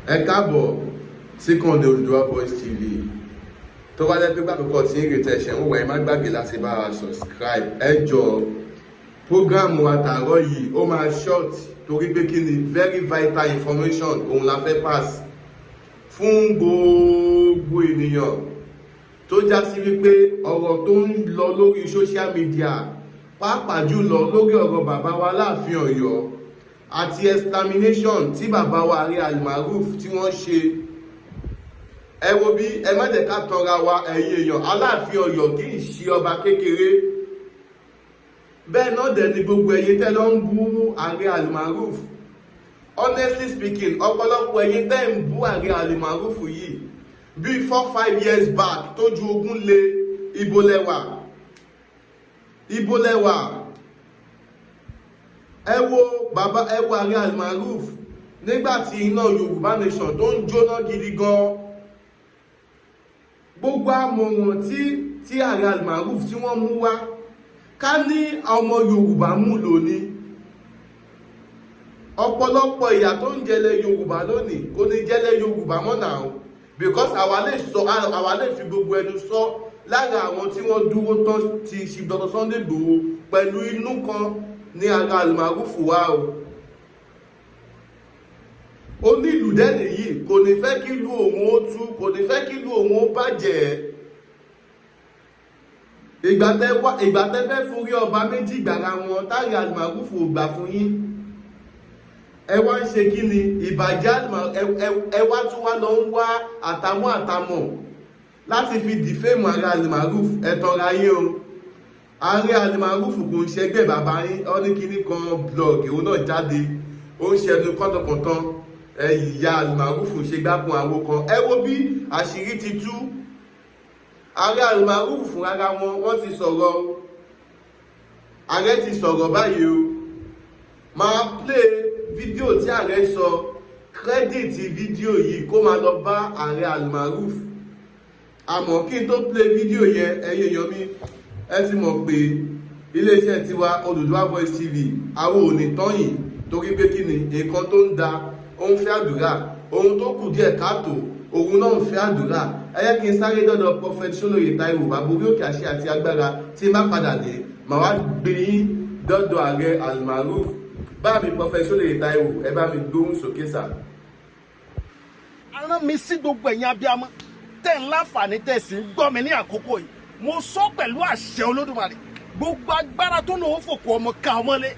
Ẹ káàbọ̀ sí kànde Odùduwà Voice TV. Tó bá jẹ́ pé gbàgbọ́ tí ń retí ẹ̀ṣẹ̀ ń wà ẹ má gbàgbé láti bá wa subscribe. Ẹ jọ̀ọ́ prógámù àtàárọ̀ yìí ó máa short torí pé kí ni very vital information òun la fẹ́ pass fún gbogbo ènìyàn tó já sí wípé ọ̀rọ̀ tó ń lọ lórí social media pàápàá jùlọ lórí ọ̀rọ̀ bàbá wa Láàfin Ọ̀yọ́ àti extermination tí bàbá wa Aare Almarof tí wọ́n ṣe. Ẹ wo bí ẹ má jẹ́ ká tanra wa ẹ̀yin èèyàn, Aláàfin Ọ̀yọ́ kì í ṣe ọba kékeré. Bẹ́ẹ̀ náà dẹ̀ ni gbogbo ẹ̀yin tẹ́ lọ ń bú Aare Almarof. Honestly speaking, ọ̀pọ̀lọpọ̀ ẹ̀yin tẹ́ ń bú Aare Almarof yìí bíi 4-5 years back tójú ogun lé ibo lẹ́wà. Ẹ wo Aare Almarof nígbàtí iná Yorùbá nation tó ń jóná gidi gan. Gbogbo àmọ̀ràn tí Aare Almarof tí wọ́n mú wá ká ní ọmọ Yorùbá mú lónìí, ọ̀pọ̀lọpọ̀ ìyà tó ń jẹlẹ̀ Yorùbá lónìí kò ní jẹlẹ̀ Yorùbá mọ́ náà, because àwa lè fi gbogbo ẹnu sọ lára àwọn tí wọ́n dúró tán ti ṣe Dr. Sunday Igboho pẹ̀lú inú kan ní Aare Almarof wá o. Onílù dẹ́nì yìí kò ní fẹ́ kí ìlú òun ó tú, kò ní fẹ́ kí ìlú òun ó bàjẹ́. Ìgbà tẹ́ fẹ́ forí ọba méjì gbàrà wọn Aare Almarof ò gbà fún yín. Ẹ wá ń ṣe kí ni ìbàjẹ́ ẹ wá tún wá lọ ń wá àtàmọ̀ láti fi dìfẹ́mù Aare Almarof. Ẹ tanra yín o. Aare Almarof kò ń ṣẹgbẹ́ bàbá yín, ó ní kíní kan blog òun náà jáde ó ń ṣẹnu kọ́tọ̀kọ̀tàn ìyá Almarof ṣe gbákun àwo kan. Ẹ wo bí àṣírí ti tú. Aare Almarof rárá wọ́n ti sọ̀rọ̀ o. Ààrẹ ti sọ̀rọ̀ báyìí o. Máa play fídíò tí Ààrẹ sọ, kírẹ́dìtì fídíò yìí kó máa lọ bá Aare Almarof. Àmọ́ kí n tó play fídíò yẹn ẹ̀yin èèyàn mi, ẹ ti mọ̀ pé iléeṣẹ́ tiwa Odùduwà Voice TV àwọn ò ní tọ́yìn torí pé kí ni nǹkan tó ń da ó ń fẹ́ àdúrà, ohun tó kù díẹ̀ káàtó òun náà ń fẹ́ àdúrà. Ẹ yẹ kí n sáré dọ́dọ̀ Prophet Ṣólóyè Táíwò bàbá orí òkè àṣẹ àti agbára tí má padà dé màá wá gbé yín dọ́dọ̀ Aare Almarof. Bá mi Prophet Ṣólóyè Táíwò ẹ bá mi gbóhùn sókè sà. Arán mi sí gbogbo ẹ̀yin abiyamọ tẹ́ ń láǹfààní tẹ́ sì ń gbọ́ mi ní àkókò yìí. Mo sọ pẹ̀lú àṣẹ Olódùmarè, gbogbo agbára tó lòun fòkò ọmọ ká ọmọlé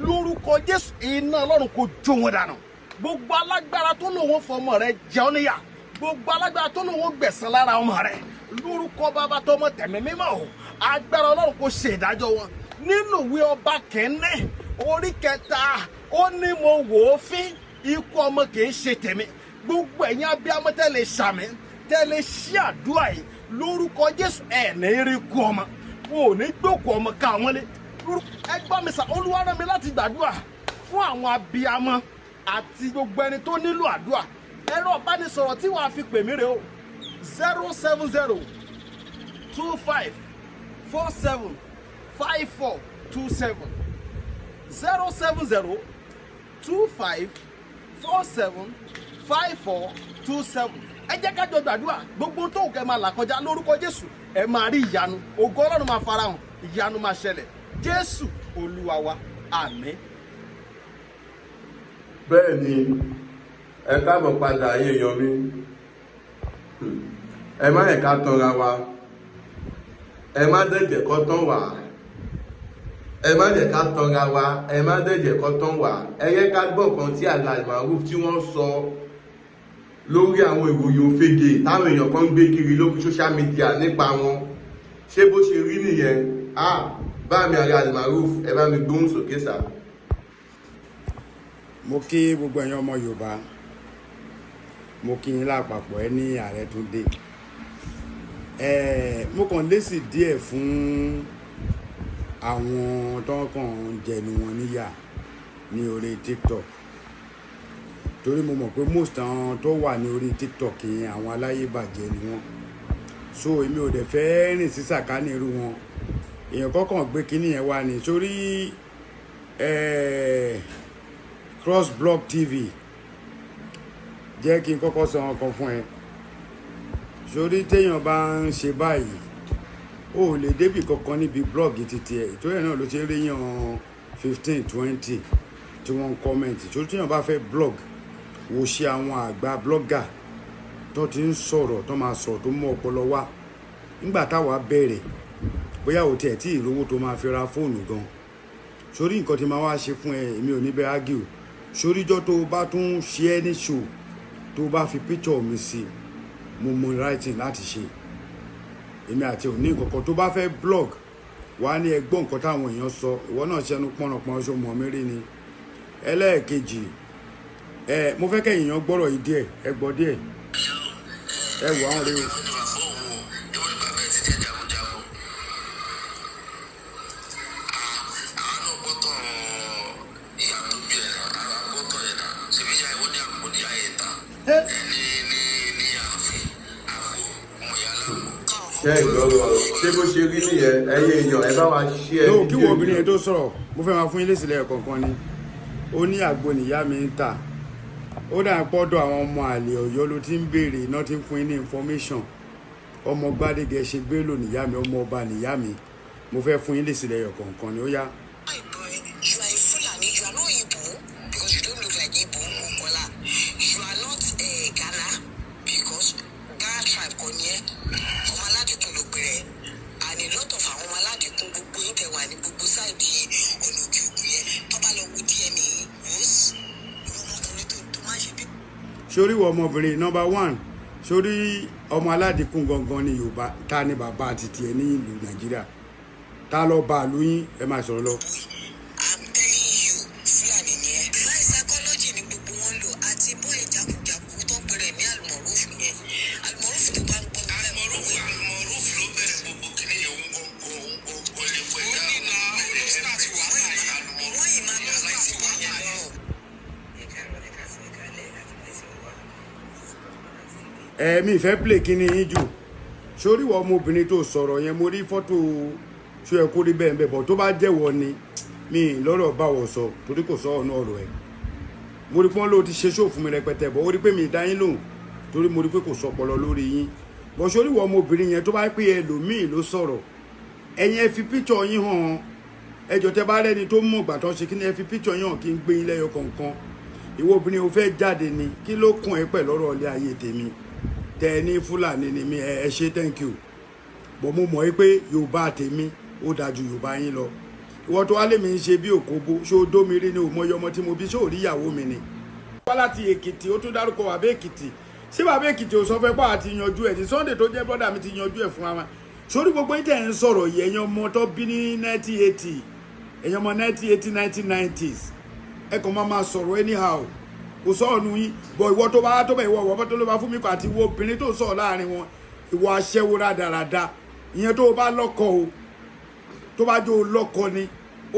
lórúkọ Jésù iná Ọlọ́run kò jó wọn dànù. Gbogbo alágbára tó lòun fọmọ rẹ jẹun níyà, gbogbo alágbára tó lòun gbẹ̀san lára ọmọ rẹ lórúkọ Bàbá tọmọ tẹ̀mí mímọ́ o, agbára Ọlọ́run kò ṣe ìdájọ́ wọn. Nínú ìwé Ọba kẹ́ni orí 3 ó ní mo wò ó fín ikú ọmọ kì í ṣe tèmi. Gbogbo ẹ̀yin abiyamọ tẹ́lẹ̀ ṣàmì tẹ́lẹ̀ ṣí àdúrà yìí lórúkọ Jésù ẹ̀ ní rí kú ọmọ, wọn ò ní gbókù ọmọ ká wọn lé. Ẹ gbọ́ mi sà, Olúwa rán mi láti gbàdúrà fún àwọn abiyamọ àti gbogbo ẹni tó nílò àdúrà. Ẹ̀rọ ìbánisọ̀rọ̀ tí wàá fi pè mí rè o 070 25 47 5427 070 25 47 5427. Ẹ jẹ́ ká jọ gbàdúrà, gbogbo tó kẹ́ máa là kọjá lórúkọ Jésù ẹ máa rí ìyanu, ògo Ọlọ́run máa farahàn, ìyanu máa ṣẹlẹ̀. Jésù Olúwa wa, àmín. Bẹ́ẹ̀ ni ẹ káàbọ̀ padà ayé èèyàn mi. Ẹ má yẹ ká tanra wa, ẹ má dẹ̀jẹ̀ kọ́ tán wá, ẹ má jẹ́ ká tanra wa, ẹ má dẹ̀jẹ̀ kọ́ tán wá. Ẹ yẹ ká gbọ́ nǹkan tí Aare Almarof tí wọ́n sọ lórí àwọn ìròyìn òfegè táwọn èèyàn kan gbé kiri lórí social media nípa wọn. Ṣé bó ṣe rí nìyẹn? Bá mi Aare Almarof ẹ bá mi gbóhùn sókè sà. Mo kí gbogbo ẹ̀yin ọmọ Yorùbá, mo kí yín lápapọ̀ ẹ ní Ààrẹ tún dé. Mo kàn lésì díẹ̀ fún àwọn tó kàn jẹnu wọn níyà ní orí TikTok, torí mo mọ̀ pé most àwọn tó wà ní orí TikTok yẹn àwọn aláyébàjẹ́ ni wọ́n, so èmi ò dẹ̀ fẹ́ rìn sí sàkání irú wọn. Èèyàn kọ́kàn gbé kíní yẹn wá ní sórí Cross Blog TV jẹ́ kí n kọ́kọ́ sọ ọkàn fún ẹ sórí téèyàn bá ń ṣe báyìí ó lè débì kankan níbi blọ́ọ̀gì títí ẹ̀ ìtòrí ẹ̀ náà ló ṣe ń ríyàn 15 20 tí wọ́n ń kọ́mẹ̀ntì sórí téèyàn bá fẹ́ blog wò ṣe àwọn àgbà blọ́gà tó ti ń sọ̀rọ̀ tó máa sọ̀rọ̀ tó mú ọpọlọ wá nígbà táwa bẹ̀rẹ̀ bóyá ò tiẹ̀ tí ìrówó tó máa fi ra fóònù gan sórí nǹkan tí máa wá ṣe fún ẹ èmi ò ní bẹ ágìl sóríjọ́ tó bá tún ṣe ẹ́ ní ṣò tó bá fi píkṣọ̀ mi sí mo mọ writing láti ṣe èmi àti òní nǹkankan tó bá fẹ́ blog wà ní ẹgbọ́n nǹkan táwọn èèyàn sọ ìwọ náà ṣẹnu pọ́nrọ̀pọ́n ṣó mọ̀ mí rí ni ẹlẹ́ẹ̀kejì mo fẹ́ kẹ́ èèyàn gbọ́rọ̀ yìí díẹ̀ ẹ gbọ́ díẹ̀ ẹ wò àwọn rèé o. ṣé ìgbọ́rọ̀ ṣé bó ṣe rí nìyẹn ẹyẹ èèyàn ẹ bá wa ṣí ẹ. kí wo obìnrin yẹn tó sọ̀rọ̀ mo fẹ́ máa fún yín lésìlẹ̀ kọ̀ọ̀kan ni ó ní àgbo nìyá mi ń tà ó dà pọ́dọ̀ àwọn ọmọ àlè ọ̀yọ́ ló ti ń béèrè iná ti ń fún yín ní information ọmọ gbádégẹ ṣe gbélò nìyá mi ọmọ ọba nìyá mi mo fẹ́ fún yín lésìlẹ̀ kọ̀ọ̀kan ni ó yá. sórí wọ ọmọbìnrin number 1 sórí ọmọ aládìkún gangan ní Yorùbá ta ni bàbá àti tiẹ̀ ní ìlú Nàìjíríà ta lọ bá àlú yín ẹ máa sọ̀rọ̀ lọ. mi ìfẹ́ play kíní yín jù sórí wọ ọmọbìnrin tó sọ̀rọ̀ yẹn mo rí fọ́tò ṣó ẹ kó rí bẹ́ẹ̀ bẹ́ẹ̀ bọ̀ tó bá jẹ́wọ́ ni mi lọ́rọ̀ báwọ̀ sọ torí kò sọ ọ̀nà ọ̀rọ̀ ẹ̀ mo rí pọ́n ló ti ṣe ṣó fún mi rẹpẹtẹ bọ̀ ó rí pé mi dá yín lóhùn torí mo rí pé kò sọpọlọ lórí yín bọ̀ sórí wọ ọmọbìnrin yẹn tó bá pé ẹlòmíì ló sọ̀rọ̀ ẹ̀yin ẹ fi píkṣọ̀ yín hàn ẹjọ́ tẹ bá rẹ́ni tó mọ̀ gbà tó ṣe kí ni ẹ fi píkṣọ̀ yín hàn kí n gbé yín lẹ́yọ kọ̀ọ̀kan ìwọ obìnrin ò fẹ́ jáde ni kí ló kún ẹ pẹ̀ lọ́rọ̀ ilé ayé tèmi tẹ ní Fúlàní ni mi ẹ ṣe thank you bọ̀ mo mọ̀ pé Yorùbá tèmi ó dájú Yorùbá yín lọ ìwọ tó wá lè mi ń ṣe bí òkóbó ṣó dómi rí ni òmọye ọmọ tí mo bí ṣó rí ìyàwó mi ni. wá láti Èkìtì ó tún dárúkọ bàbá Èkìtì sí bàbá Èkìtì ò sọ fẹ́ pàà ti yanjú ẹ̀ ní Sunday tó jẹ́ brọ́dà mi ti yanjú ẹ̀ fún wa sórí gbogbo yín tẹ̀ ń sọ̀rọ̀ yìí ẹ̀yin ọmọ tó bí ní 1980 ẹ̀yin ọmọ 1980 1990s ẹ kàn máa sọ̀rọ̀ anyhow kò sọ̀rọ̀ nu yín bọ̀ ìwọ tó bá tó bẹ̀ ìwọ tó ló bá fún mi kọ àti ìwọ obìnrin tó sọ̀rọ̀ láàrin wọn ìwọ aṣẹ́wó rádaràda ìyẹn tó bá lọ́kọ o tó bá jó lọ́kọ ni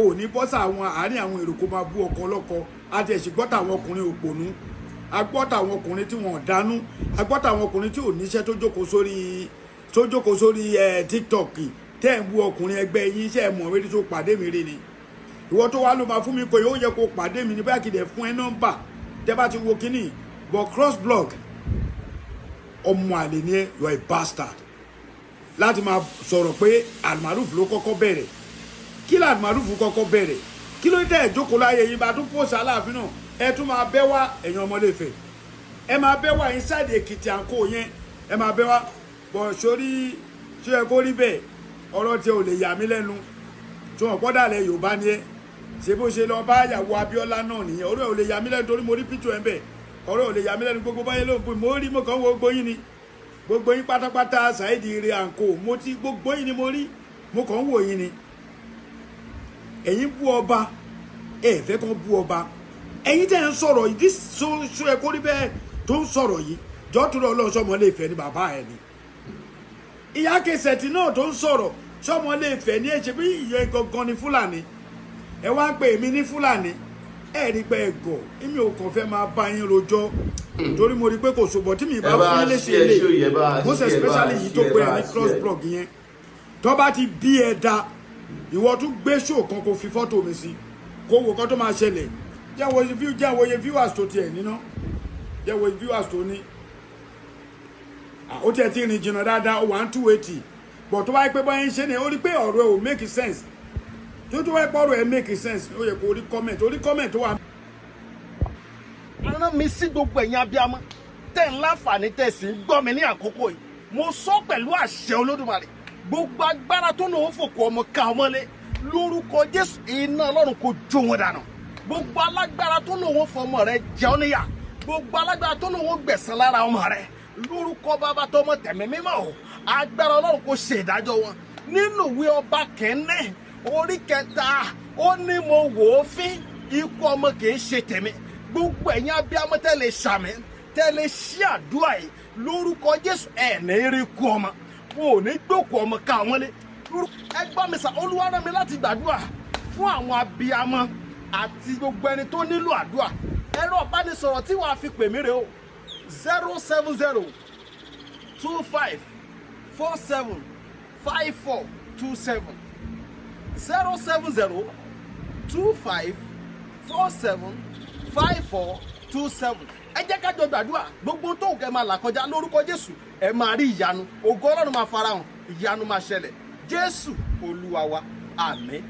o ní bọ́sà àwọn àárín àwọn èrò kó máa bú ọkọ lọ́kọ àti ẹ̀sìn gbọ́tà àwọn ọkùnrin òpònú agbọ́tà àwọn ọkùnrin tí wọ́n dánú agbọ́tà àwọn ọkùnrin tí ò níṣẹ́ tó jókòó sórí TikTok tẹ́ ń bú ọkùnrin ẹgbẹ́ yín iṣẹ́ mọ̀ wẹ́rí tó pàdé mi rí ni ìwọ tó wá ló máa fún mi kò yóò yẹ kó pàdé mi ní báyà kìdẹ̀ fún ẹ nọ́mbà tẹ́ bá ti wo kínní but cross blog ọmọ àlè ni ẹ you are a bastard láti máa sọ̀rọ̀ pé Almarof ló kọ́kọ́ bẹ̀rẹ̀ kí ló Almarof kọ́kọ́ bẹ̀rẹ̀ kí ló dé ìjókòó láyé yìí bá tún pòsì Aláàfin náà ẹ tún máa bẹ́ wá ẹ̀yàn Ọmọléfẹ̀ ẹ máa bẹ́ wá inside Èkìtì àǹkó yẹn ẹ máa bẹ́ wá bọ̀ sórí ṣé ẹ kó rí bẹ́ẹ̀ ọ̀rọ̀ tí ò lè yà mí lẹ́nu tí wọ́n pọ́dà lẹ Yorùbá ni ẹ ṣe bó ṣe lọ bá ìyàwó Abíọ́lá náà nìyẹn ọ̀rọ̀ ò lè yà mí lẹ́nu torí mo rí píṣọ ẹ̀ bẹ́ẹ̀ ọ̀rọ̀ ò lè yà mí lẹ́nu gbogbo báyẹn ló ń pè mo rí mo kàn wo gbogbo yín ni gbogbo yín pátápátá Saheed ire àǹkó mo ti gbogbo yín ni mo rí mo kàn ń wò yín ni ẹ̀yin bú ọba ẹ fẹ́ kàn bú ọba ẹ̀yin tẹ́ ń sọ̀rọ̀ yìí so ẹ kó rí bẹ́ẹ̀ tó ń sọ̀rọ̀ yìí jọ́ tó lọ Ọmọléfẹ̀ ni bàbá ẹ̀ ni ìyá Kẹsẹ̀tì náà tó ń sọ̀rọ̀ Ọmọléfẹ̀ ni ẹ ṣe bí ìyẹn gangan ni Fúlàní ẹ wá ń pè mí ní Fúlàní ẹ rí pé ẹ gọ̀ èmi ò kàn fẹ́ máa bá yín rojọ́ torí mo rí pé kò ṣòbọ̀ tí mi bá fún yín léṣe ilé most especially yìí tó pé ẹ ní cross blog yẹn tó bá ti bí ẹ da ìwọ tún gbé show kan kó fi fọ́tò mi sí kó wò kán tó máa ṣẹlẹ̀ jẹ́ àwòye viewers tó tiẹ̀ níná jẹ́ wo viewers tó ní ó tiẹ̀ ti rìn jìnnà dáadáa ó wà ní 280 but tó bá yẹ pé báyìí ń ṣe ni ó rí pé ọ̀rọ̀ ẹ̀ ò make sense tó wáyé pé ọ̀rọ̀ ẹ̀ make sense ó yẹ kó rí comment tó wà. rán mi sí gbogbo ẹ̀yin abiyamọ tẹ̀ ń láǹfààní tẹ̀ sí gbọ́ mi ní àkókò yìí mo sọ pẹ̀lú àṣẹ Olódùmarè gbogbo agbára tó náà ń fòkò ọmọ ká ọmọlé lórúkọ Jésù iná Ọlọ́run kò jó wọn dànù gbogbo alágbára tó náà ń fọmọ rẹ jẹun níyà gbogbo alágbára tó náà ń gbẹ̀san lára ọmọ rẹ lórúkọ Bàbá tọmọ tẹ̀mí mímọ́ o agbára Ọlọ́run kò ṣe ìdájọ́ wọn nínú ìwé Ọba kẹ́ni orí 3 ó ní mo wò ó fín ikú ọmọ kì í ṣe tèmi gbogbo ẹ̀yin abiyamọ tẹ́lẹ̀ ṣàmì tẹ́lẹ̀ ṣí àdúrà yìí lórúkọ Jésù ẹ̀ ní rí kú ọmọ wọn ò ní gbókù ọmọ ká wọn lé ẹ gbọ́ mi sà Olúwa rán mi láti gbàdúrà fún àwọn abiyamọ àti gbogbo ẹni tó nílò àdúrà ẹ̀rọ ìbánisọ̀rọ̀ tí wàá fi pè mí rè o 070 25 47 54 27 070 25 47 54 27 ẹ jẹ́ ká jọ gbàdúrà gbogbo tó kẹ́ máa là kọjá lórúkọ Jésù ẹ máa rí ìyanu ògo Ọlọ́run máa farahàn ìyanu máa ṣẹlẹ̀ Jésù Olúwa wa àmín.